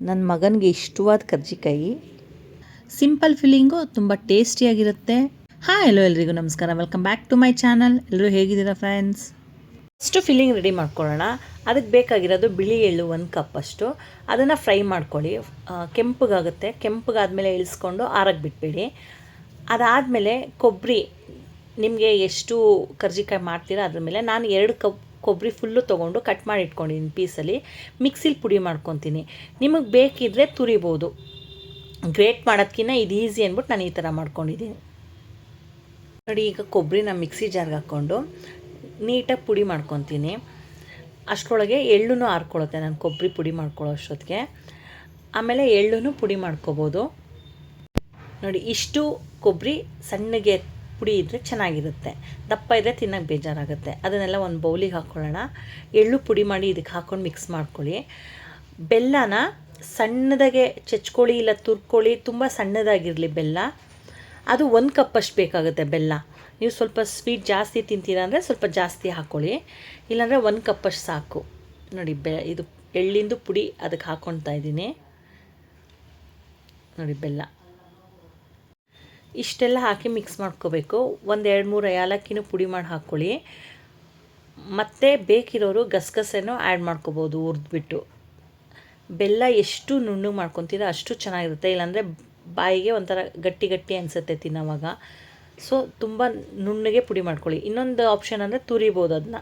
ನನ್ನ ಮಗನಿಗೆ ಇಷ್ಟವಾದ ಕರ್ಜಿಕಾಯಿ. ಸಿಂಪಲ್ ಫಿಲ್ಲಿಂಗು, ತುಂಬ ಟೇಸ್ಟಿಯಾಗಿರುತ್ತೆ. ಹಾಯ್ ಹಲೋ ಎಲ್ರಿಗೂ ನಮಸ್ಕಾರ, welcome back to my channel. ಎಲ್ಲರೂ ಹೇಗಿದ್ದೀರಾ ಫ್ರೆಂಡ್ಸ್? ಫಸ್ಟು ಫಿಲ್ಲಿಂಗ್ ರೆಡಿ ಮಾಡ್ಕೊಳ್ಳೋಣ. ಅದಕ್ಕೆ ಬೇಕಾಗಿರೋದು ಬಿಳಿ ಎಳ್ಳು 1 ಕಪ್ ಅಷ್ಟು. ಅದನ್ನು ಫ್ರೈ ಮಾಡ್ಕೊಳ್ಳಿ, ಕೆಂಪಗಾಗುತ್ತೆ. ಕೆಂಪಗಾದ್ಮೇಲೆ ಇಳಿಸ್ಕೊಂಡು ಆರಕ್ಕೆ ಬಿಟ್ಬಿಡಿ. ಅದಾದಮೇಲೆ ಕೊಬ್ಬರಿ, ನಿಮಗೆ ಎಷ್ಟು ಕರ್ಜಿಕಾಯಿ ಮಾಡ್ತೀರಾ ಅದ್ರ ಮೇಲೆ. ನಾನು 2 ಕಪ್ ಕೊಬ್ಬರಿ ಫುಲ್ಲು ತೊಗೊಂಡು ಕಟ್ ಮಾಡಿ ಇಟ್ಕೊಂಡಿದ್ದೀನಿ ಪೀಸಲ್ಲಿ. ಮಿಕ್ಸಿಲಿ ಪುಡಿ ಮಾಡ್ಕೊತೀನಿ. ನಿಮಗೆ ಬೇಕಿದ್ದರೆ ತುರಿಬೋದು, ಗ್ರೇಟ್ ಮಾಡೋದಕ್ಕಿಂತ ಇದು ಈಸಿ ಅಂದ್ಬಿಟ್ಟು ನಾನು ಈ ಥರ ಮಾಡ್ಕೊಂಡಿದ್ದೀನಿ. ನೋಡಿ, ಈಗ ಕೊಬ್ಬರಿನ ಮಿಕ್ಸಿ ಜಾರ್ಗೆ ಹಾಕ್ಕೊಂಡು ನೀಟಾಗಿ ಪುಡಿ ಮಾಡ್ಕೊತೀನಿ. ಅಷ್ಟರೊಳಗೆ ಎಳ್ಳು ಹಾರ್ಕೊಳ್ಳುತ್ತೆ ನಾನು ಕೊಬ್ಬರಿ ಪುಡಿ ಮಾಡ್ಕೊಳ್ಳೋ ಅಷ್ಟೊತ್ತಿಗೆ. ಆಮೇಲೆ ಎಳ್ಳು ಪುಡಿ ಮಾಡ್ಕೊಬೋದು. ನೋಡಿ, ಇಷ್ಟು ಕೊಬ್ಬರಿ ಸಣ್ಣಗೆ ಪುಡಿ ಇದ್ದರೆ ಚೆನ್ನಾಗಿರುತ್ತೆ. ದಪ್ಪ ಇದ್ದರೆ ತಿನ್ನೋಕ್ಕೆ ಬೇಜಾರಾಗುತ್ತೆ. ಅದನ್ನೆಲ್ಲ ಒಂದು ಬೌಲಿಗೆ ಹಾಕ್ಕೊಳ್ಳೋಣ. ಎಳ್ಳು ಪುಡಿ ಮಾಡಿ ಇದಕ್ಕೆ ಹಾಕ್ಕೊಂಡು ಮಿಕ್ಸ್ ಮಾಡ್ಕೊಳ್ಳಿ. ಬೆಲ್ಲನ ಸಣ್ಣದಾಗೆ ಚಚ್ಕೊಳ್ಳಿ, ಇಲ್ಲ ತುರ್ಕೊಳ್ಳಿ. ತುಂಬ ಸಣ್ಣದಾಗಿರಲಿ ಬೆಲ್ಲ. ಅದು 1 ಕಪ್ಪಷ್ಟು ಬೇಕಾಗುತ್ತೆ ಬೆಲ್ಲ. ನೀವು ಸ್ವಲ್ಪ ಸ್ವೀಟ್ ಜಾಸ್ತಿ ತಿಂತೀರಾ ಅಂದರೆ ಸ್ವಲ್ಪ ಜಾಸ್ತಿ ಹಾಕ್ಕೊಳ್ಳಿ, ಇಲ್ಲಾಂದರೆ 1 ಕಪ್ಪಷ್ಟು ಸಾಕು. ನೋಡಿ, ಇದು ಎಳ್ಳಿಂದು ಪುಡಿ ಅದಕ್ಕೆ ಹಾಕ್ಕೊಳ್ತಾ ಇದ್ದೀನಿ. ನೋಡಿ, ಬೆಲ್ಲ ಇಷ್ಟೆಲ್ಲ ಹಾಕಿ ಮಿಕ್ಸ್ ಮಾಡ್ಕೋಬೇಕು. 1-2-3 ಏಲಕ್ಕಿನೂ ಪುಡಿ ಮಾಡಿ ಹಾಕ್ಕೊಳ್ಳಿ. ಮತ್ತು ಬೇಕಿರೋರು ಗಸಗಸೆನೂ ಆ್ಯಡ್ ಮಾಡ್ಕೋಬೋದು ಹುರಿದ್ಬಿಟ್ಟು. ಬೆಲ್ಲ ಎಷ್ಟು ನುಣ್ಣಗೆ ಮಾಡ್ಕೊತೀರೋ ಅಷ್ಟು ಚೆನ್ನಾಗಿರುತ್ತೆ, ಇಲ್ಲಾಂದರೆ ಬಾಯಿಗೆ ಒಂಥರ ಗಟ್ಟಿ ಗಟ್ಟಿ ಅನಿಸುತ್ತೆ ತಿನ್ನೋವಾಗ. ಸೊ ತುಂಬ ನುಣ್ಣಗೆ ಪುಡಿ ಮಾಡ್ಕೊಳ್ಳಿ. ಇನ್ನೊಂದು ಆಪ್ಷನ್ ಅಂದರೆ ತುರಿಬೋದು ಅದನ್ನ.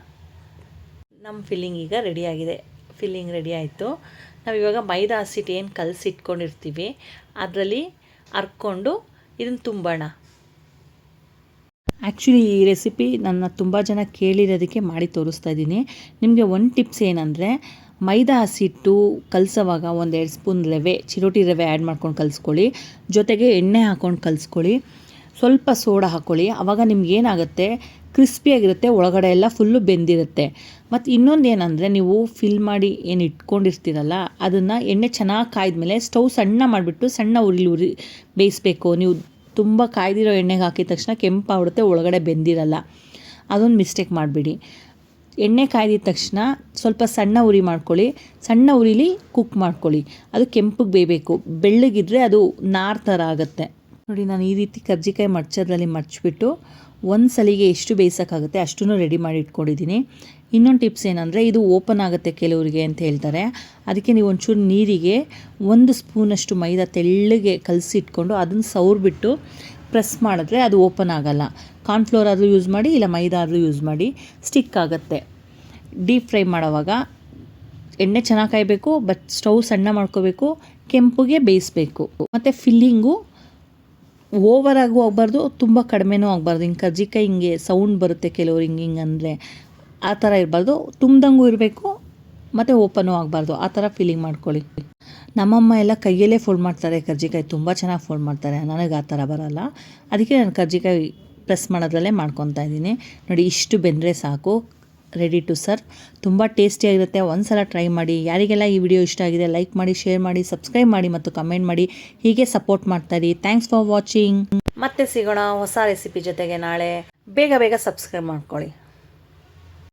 ನಮ್ಮ ಫಿಲ್ಲಿಂಗ್ ಈಗ ರೆಡಿಯಾಗಿದೆ. ಫಿಲ್ಲಿಂಗ್ ರೆಡಿ ಆಯಿತು. ನಾವಿವಾಗ ಮೈದಾ ಹಸಿಟ್ಟು ಏನು ಕಲಸಿಟ್ಕೊಂಡಿರ್ತೀವಿ ಅದರಲ್ಲಿ ಹರ್ಕೊಂಡು ಇದನ್ನು ತುಂಬೋಣ. ಆ್ಯಕ್ಚುಲಿ ಈ ರೆಸಿಪಿ ನನ್ನ ತುಂಬ ಜನ ಕೇಳಿರೋದಕ್ಕೆ ಮಾಡಿ ತೋರಿಸ್ತಾ ಇದ್ದೀನಿ. ನಿಮಗೆ ಒಂದು ಟಿಪ್ಸ್ ಏನಂದರೆ, ಮೈದಾ ಹಸಿಟ್ಟು ಕಲಸೋವಾಗ 1-2 ಸ್ಪೂನ್ ರವೆ, ಚಿರೋಟಿ ರವೆ ಆ್ಯಡ್ ಮಾಡ್ಕೊಂಡು ಕಲಿಸ್ಕೊಳ್ಳಿ. ಜೊತೆಗೆ ಎಣ್ಣೆ ಹಾಕ್ಕೊಂಡು ಕಲಿಸ್ಕೊಳ್ಳಿ. ಸ್ವಲ್ಪ ಸೋಡಾ ಹಾಕ್ಕೊಳ್ಳಿ. ಆವಾಗ ನಿಮ್ಗೇನಾಗುತ್ತೆ, ಕ್ರಿಸ್ಪಿಯಾಗಿರುತ್ತೆ, ಒಳಗಡೆ ಎಲ್ಲ ಫುಲ್ಲು ಬೆಂದಿರುತ್ತೆ. ಮತ್ತು ಇನ್ನೊಂದು ಏನಂದರೆ, ನೀವು ಫಿಲ್ ಮಾಡಿ ಏನು ಇಟ್ಕೊಂಡಿರ್ತೀರಲ್ಲ ಅದನ್ನು ಎಣ್ಣೆ ಚೆನ್ನಾಗಿ ಕಾಯ್ದಮೇಲೆ ಸ್ಟವ್ ಸಣ್ಣ ಮಾಡಿಬಿಟ್ಟು ಸಣ್ಣ ಉರಿ ಬೇಯಿಸಬೇಕು. ನೀವು ತುಂಬ ಕಾಯ್ದಿರೋ ಎಣ್ಣೆಗೆ ಹಾಕಿದ ತಕ್ಷಣ ಕೆಂಪಾಗ್ಬಿಡುತ್ತೆ, ಒಳಗಡೆ ಬೆಂದಿರಲ್ಲ. ಅದೊಂದು ಮಿಸ್ಟೇಕ್ ಮಾಡಿಬಿಡಿ. ಎಣ್ಣೆ ಕಾಯ್ದಿದ ತಕ್ಷಣ ಸ್ವಲ್ಪ ಸಣ್ಣ ಉರಿ ಮಾಡ್ಕೊಳ್ಳಿ. ಸಣ್ಣ ಉರಿಲಿ ಕುಕ್ ಮಾಡ್ಕೊಳ್ಳಿ. ಅದು ಕೆಂಪಗೆ ಬೇಯಬೇಕು. ಬೆಳ್ಳಗಿದ್ರೆ ಅದು ನಾರ್ ಥರ ಆಗುತ್ತೆ. ನೋಡಿ, ನಾನು ಈ ರೀತಿ ಕರ್ಜಿಕಾಯಿ ಮಡ್ಚೋದ್ರಲ್ಲಿ ಮಡ್ಚಿಬಿಟ್ಟು ಒಂದು ಸಲಿಗೆ ಎಷ್ಟು ಬೇಯಿಸೋಕ್ಕಾಗುತ್ತೆ ಅಷ್ಟೂ ರೆಡಿ ಮಾಡಿ ಇಟ್ಕೊಂಡಿದ್ದೀನಿ. ಇನ್ನೊಂದು ಟಿಪ್ಸ್ ಏನಂದರೆ, ಇದು ಓಪನ್ ಆಗುತ್ತೆ ಕೆಲವರಿಗೆ ಅಂತ ಹೇಳ್ತಾರೆ. ಅದಕ್ಕೆ ನೀವು ಒಂಚೂರು ನೀರಿಗೆ 1 ಸ್ಪೂನಷ್ಟು ಮೈದಾ ತೆಳ್ಳಗೆ ಕಲಸಿಟ್ಕೊಂಡು ಅದನ್ನು ಸವರ್ಬಿಟ್ಟು ಪ್ರೆಸ್ ಮಾಡಿದ್ರೆ ಅದು ಓಪನ್ ಆಗೋಲ್ಲ. ಕಾರ್ನ್ಫ್ಲೋರ್ ಆದರೂ ಯೂಸ್ ಮಾಡಿ, ಇಲ್ಲ ಮೈದಾ ಆದರೂ ಯೂಸ್ ಮಾಡಿ, ಸ್ಟಿಕ್ ಆಗುತ್ತೆ. ಡೀಪ್ ಫ್ರೈ ಮಾಡೋವಾಗ ಎಣ್ಣೆ ಚೆನ್ನಾಗಿ ಕಾಯಬೇಕು, ಬಟ್ ಸ್ಟವ್ ಸಣ್ಣ ಮಾಡ್ಕೋಬೇಕು, ಕೆಂಪುಗೆ ಬೇಯಿಸಬೇಕು. ಮತ್ತು ಫಿಲ್ಲಿಂಗು ಓವರಾಗೂ ಆಗಬಾರ್ದು, ತುಂಬ ಕಡಿಮೆನೂ ಆಗಬಾರ್ದು. ಹಿಂಗೆ ಕರ್ಜಿಕಾಯಿ ಹಿಂಗೆ ಸೌಂಡ್ ಬರುತ್ತೆ ಕೆಲವ್ರು ಹಿಂಗೆ ಅಂದರೆ, ಆ ಥರ ಇರಬಾರ್ದು. ತುಂಬ್ದಂಗೂ ಇರಬೇಕು ಮತ್ತು ಓಪನೂ ಆಗಬಾರ್ದು. ಆ ಥರ ಫಿಲ್ಲಿಂಗ್ ಮಾಡ್ಕೊಳ್ಳಿ. ನಮ್ಮಮ್ಮ ಎಲ್ಲ ಕೈಯಲ್ಲೇ ಫೋಲ್ಡ್ ಮಾಡ್ತಾರೆ ಕರ್ಜಿಕಾಯಿ, ತುಂಬ ಚೆನ್ನಾಗಿ ಫೋಲ್ಡ್ ಮಾಡ್ತಾರೆ. ನನಗೆ ಆ ಥರ ಬರೋಲ್ಲ. ಅದಕ್ಕೆ ನಾನು ಕರ್ಜಿಕಾಯಿ ಪ್ರೆಸ್ ಮಾಡೋದ್ರಲ್ಲೇ ಮಾಡ್ಕೊತಾ ಇದ್ದೀನಿ. ನೋಡಿ, ಇಷ್ಟು ಬೆಂದರೆ ಸಾಕು, ರೆಡಿ ಟು ಸರ್ವ್. ತುಂಬ ಟೇಸ್ಟಿಯಾಗಿರುತ್ತೆ. ಒಂದು ಸಲ ಟ್ರೈ ಮಾಡಿ. ಯಾರಿಗೆಲ್ಲ ಈ ವಿಡಿಯೋ ಇಷ್ಟ ಆಗಿದೆ ಲೈಕ್ ಮಾಡಿ, ಶೇರ್ ಮಾಡಿ, ಸಬ್ಸ್ಕ್ರೈಬ್ ಮಾಡಿ ಮತ್ತು ಕಮೆಂಟ್ ಮಾಡಿ. ಹೀಗೆ ಸಪೋರ್ಟ್ ಮಾಡ್ತಾಯಿರಿ. Thanks for watching. ಮತ್ತೆ ಸಿಗೋಣ ಹೊಸ ರೆಸಿಪಿ ಜೊತೆಗೆ ನಾಳೆ. ಬೇಗ ಸಬ್ಸ್ಕ್ರೈಬ್ ಮಾಡ್ಕೊಳ್ಳಿ.